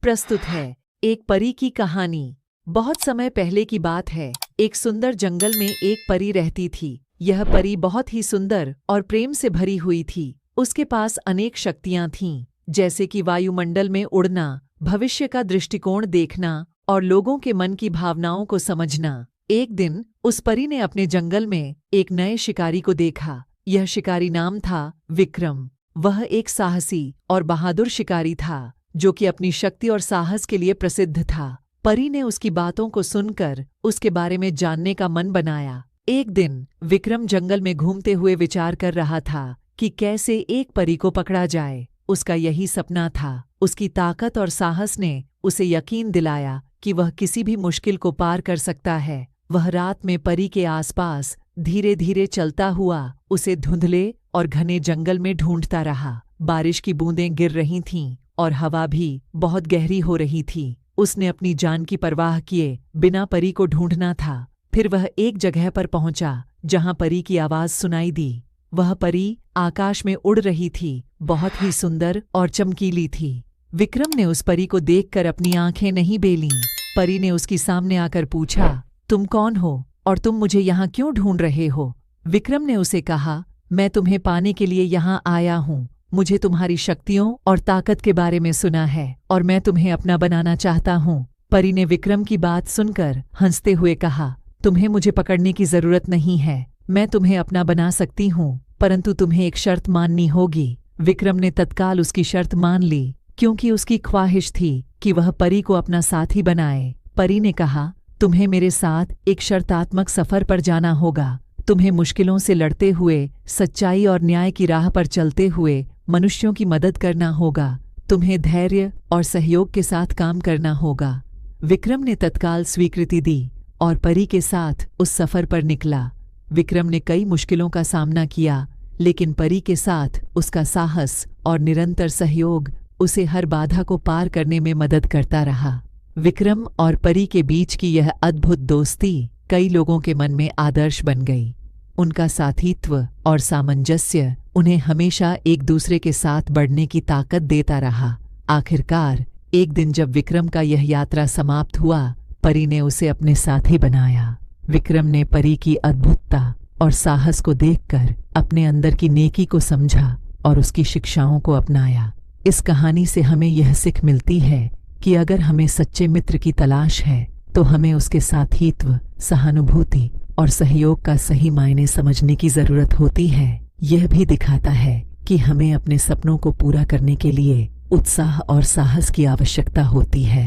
प्रस्तुत है एक परी की कहानी। बहुत समय पहले की बात है। एक सुंदर जंगल में एक परी रहती थी। यह परी बहुत ही सुंदर और प्रेम से भरी हुई थी। उसके पास अनेक शक्तियां थीं, जैसे कि वायुमंडल में उड़ना, भविष्य का दृष्टिकोण देखना और लोगों के मन की भावनाओं को समझना। एक दिन उस परी ने अपने जंगल में एक नए शिकारी को देखा। यह शिकारी नाम था विक्रम। वह एक साहसी और बहादुर शिकारी था, जो कि अपनी शक्ति और साहस के लिए प्रसिद्ध था। परी ने उसकी बातों को सुनकर उसके बारे में जानने का मन बनाया। एक दिन विक्रम जंगल में घूमते हुए विचार कर रहा था कि कैसे एक परी को पकड़ा जाए। उसका यही सपना था। उसकी ताकत और साहस ने उसे यकीन दिलाया कि वह किसी भी मुश्किल को पार कर सकता है। वह रात में परी के आसपास धीरे धीरे चलता हुआ उसे धुंधले और घने जंगल में ढूंढता रहा। बारिश की बूंदें गिर रही थीं और हवा भी बहुत गहरी हो रही थी। उसने अपनी जान की परवाह किए बिना परी को ढूंढना था। फिर वह एक जगह पर पहुंचा जहां परी की आवाज सुनाई दी। वह परी आकाश में उड़ रही थी, बहुत ही सुंदर और चमकीली थी। विक्रम ने उस परी को देखकर अपनी आंखें नहीं बेलीं। परी ने उसके सामने आकर पूछा, तुम कौन हो और तुम मुझे यहाँ क्यों ढूंढ रहे हो? विक्रम ने उसे कहा, मैं तुम्हें पाने के लिए यहाँ आया हूँ। मुझे तुम्हारी शक्तियों और ताकत के बारे में सुना है और मैं तुम्हें अपना बनाना चाहता हूँ। परी ने विक्रम की बात सुनकर हंसते हुए कहा, तुम्हें मुझे पकड़ने की जरूरत नहीं है। मैं तुम्हें अपना बना सकती हूँ, परंतु तुम्हें एक शर्त माननी होगी। विक्रम ने तत्काल उसकी शर्त मान ली, क्योंकि उसकी ख्वाहिश थी कि वह परी को अपना साथी बनाए। परी ने कहा, तुम्हें मेरे साथ एक शर्तात्मक सफर पर जाना होगा। तुम्हें मुश्किलों से लड़ते हुए, सच्चाई और न्याय की राह पर चलते हुए मनुष्यों की मदद करना होगा। तुम्हें धैर्य और सहयोग के साथ काम करना होगा। विक्रम ने तत्काल स्वीकृति दी और परी के साथ उस सफर पर निकला। विक्रम ने कई मुश्किलों का सामना किया, लेकिन परी के साथ उसका साहस और निरंतर सहयोग उसे हर बाधा को पार करने में मदद करता रहा। विक्रम और परी के बीच की यह अद्भुत दोस्ती कई लोगों के मन में आदर्श बन गई। उनका साथीत्व और सामंजस्य उन्हें हमेशा एक दूसरे के साथ बढ़ने की ताकत देता रहा। आखिरकार एक दिन जब विक्रम का यह यात्रा समाप्त हुआ, परी ने उसे अपने साथी बनाया। विक्रम ने परी की अद्भुतता और साहस को देखकर अपने अंदर की नेकी को समझा और उसकी शिक्षाओं को अपनाया। इस कहानी से हमें यह सीख मिलती है कि अगर हमें सच्चे मित्र की तलाश है तो हमें उसके साथीत्व, सहानुभूति और सहयोग का सही मायने समझने की जरूरत होती है। यह भी दिखाता है कि हमें अपने सपनों को पूरा करने के लिए उत्साह और साहस की आवश्यकता होती है।